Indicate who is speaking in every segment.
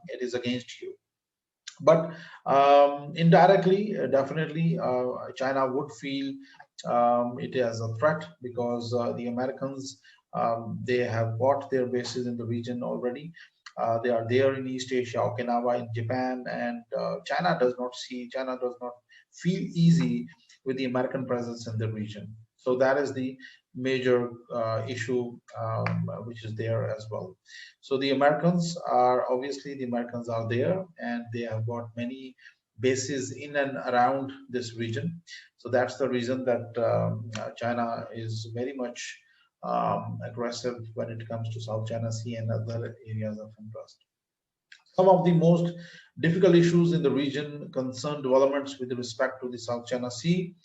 Speaker 1: it is against you. But indirectly, definitely, China would feel it as a threat, because the Americans, they have got their bases in the region already. They are there in East Asia, Okinawa, in Japan, and China does not feel easy with the American presence in the region. So that is the major issue which is there as well. So the Americans are there, and they have got many bases in and around this region. So that's the reason that China is very much aggressive when it comes to South China Sea and other areas of interest. Some of the most difficult issues in the region concern developments with respect to the South China Sea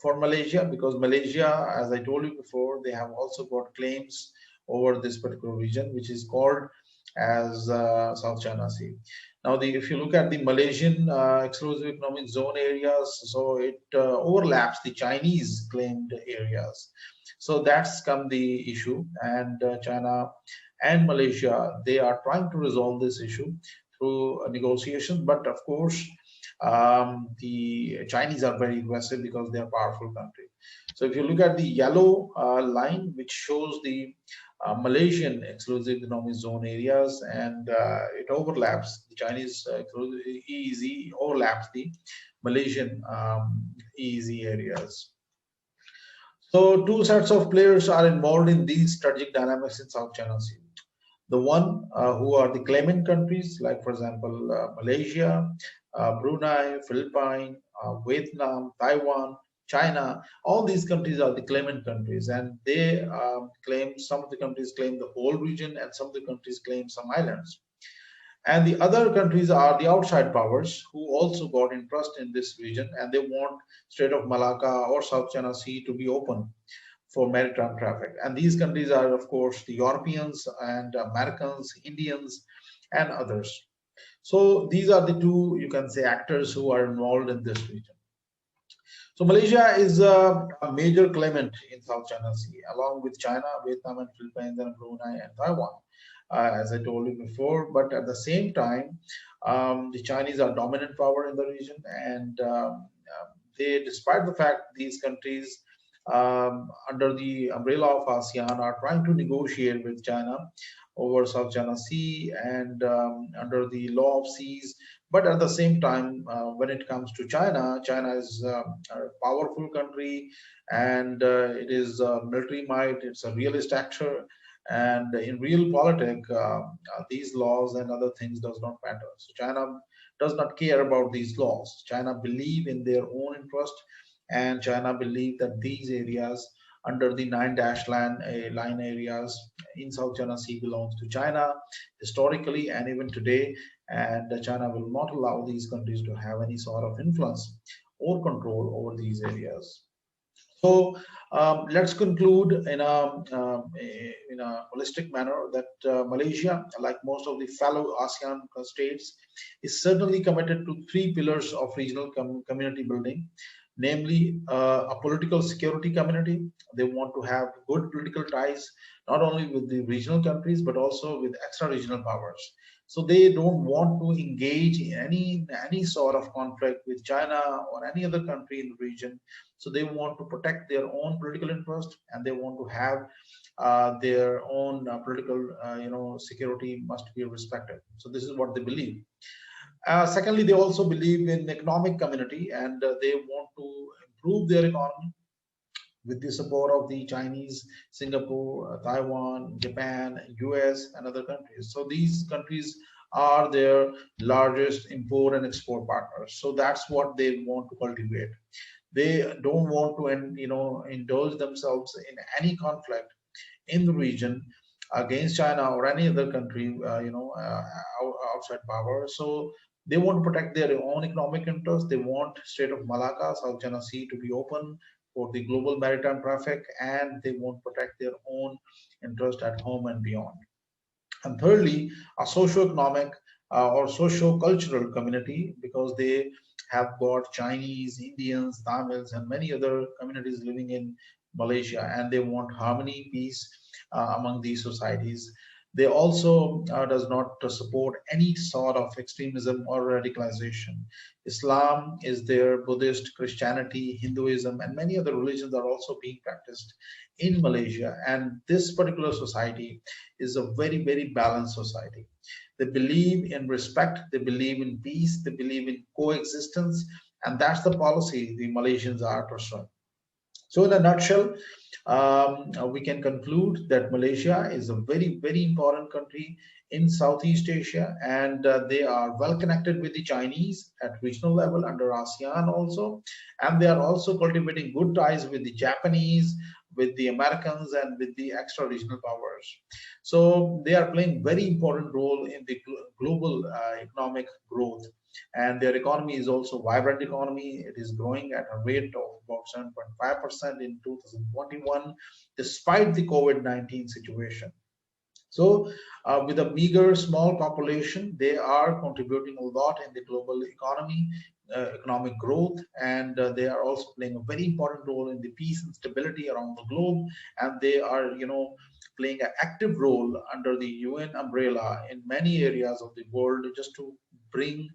Speaker 1: for Malaysia, because Malaysia, as I told you before, they have also got claims over this particular region, which is called as South China Sea. Now, if you look at the Malaysian exclusive economic zone areas, so it overlaps the Chinese claimed areas. So that's come the issue, and China and Malaysia, they are trying to resolve this issue through a negotiation. But of course, the Chinese are very aggressive because they are a powerful country. So if you look at the yellow line, which shows the Malaysian exclusive economic zone areas, and it overlaps the Chinese EEZ overlaps the Malaysian EEZ areas. So two sets of players are involved in these strategic dynamics in South China Sea. The one who are the claimant countries, like for example Malaysia, Brunei, Philippines, Vietnam, Taiwan, China. All these countries are the claimant countries, and they claim, some of the countries claim the whole region, and some of the countries claim some islands. And the other countries are the outside powers who also got interest in this region, and they want Strait of Malacca or South China Sea to be open for maritime traffic. And these countries are, of course, the Europeans and Americans, Indians, and others. So these are the two, you can say, actors who are involved in this region. So Malaysia is a major claimant in South China Sea, along with China, Vietnam, and Philippines, and Brunei, and Taiwan, as I told you before. But at the same time, the Chinese are dominant power in the region, and they, despite the fact these countries under the umbrella of ASEAN are trying to negotiate with China over South China Sea and under the law of seas. But at the same time, when it comes to China, China is a powerful country, and it is a military might, it's a realist actor, and in real politics, these laws and other things does not matter. So China does not care about these laws. China believe in their own interest, and China believe that these areas under the 9-line areas in South China Sea belongs to China historically and even today, and China will not allow these countries to have any sort of influence or control over these areas. So let's conclude in a holistic manner that Malaysia, like most of the fellow ASEAN states, is certainly committed to three pillars of regional community building, namely a political security community. They want to have good political ties, not only with the regional countries, but also with extra-regional powers. So they don't want to engage in any sort of conflict with China or any other country in the region. So they want to protect their own political interest, and they want to have their own political, security must be respected. So this is what they believe. Secondly, they also believe in economic community, and they want to improve their economy with the support of the Chinese, Singapore, Taiwan, Japan, US, and other countries. So these countries are their largest import and export partners. So that's what they want to cultivate. They don't want to, indulge themselves in any conflict in the region against China or any other country, outside power. So they want to protect their own economic interests. They want Strait of Malacca, South China Sea to be open for the global maritime traffic, and they want to protect their own interest at home and beyond. And thirdly, a socio-economic or socio-cultural community, because they have got Chinese, Indians, Tamils, and many other communities living in Malaysia, and they want harmony, peace among these societies. They also does not support any sort of extremism or radicalization. Islam is there, Buddhist, Christianity, Hinduism, and many other religions are also being practiced in Malaysia. And this particular society is a very, very balanced society. They believe in respect, they believe in peace, they believe in coexistence, and that's the policy the Malaysians are pursuing. So, in a nutshell, we can conclude that Malaysia is a very, very important country in Southeast Asia, and they are well connected with the Chinese at regional level under ASEAN also, and they are also cultivating good ties with the Japanese, with the Americans, and with the extra regional powers. So they are playing very important role in the global economic growth, and their economy is also vibrant economy. It is growing at a rate of about 7.5% in 2021, despite the COVID-19 situation. So, with a meager, small population, they are contributing a lot in the global economy, economic growth, and they are also playing a very important role in the peace and stability around the globe. And they are, playing an active role under the UN umbrella in many areas of the world, just to bring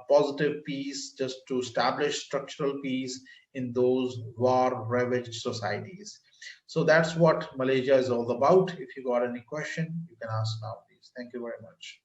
Speaker 1: positive peace, just to establish structural peace in those war-ravaged societies. So that's what Malaysia is all about. If you got any question, you can ask now, please. Thank you very much.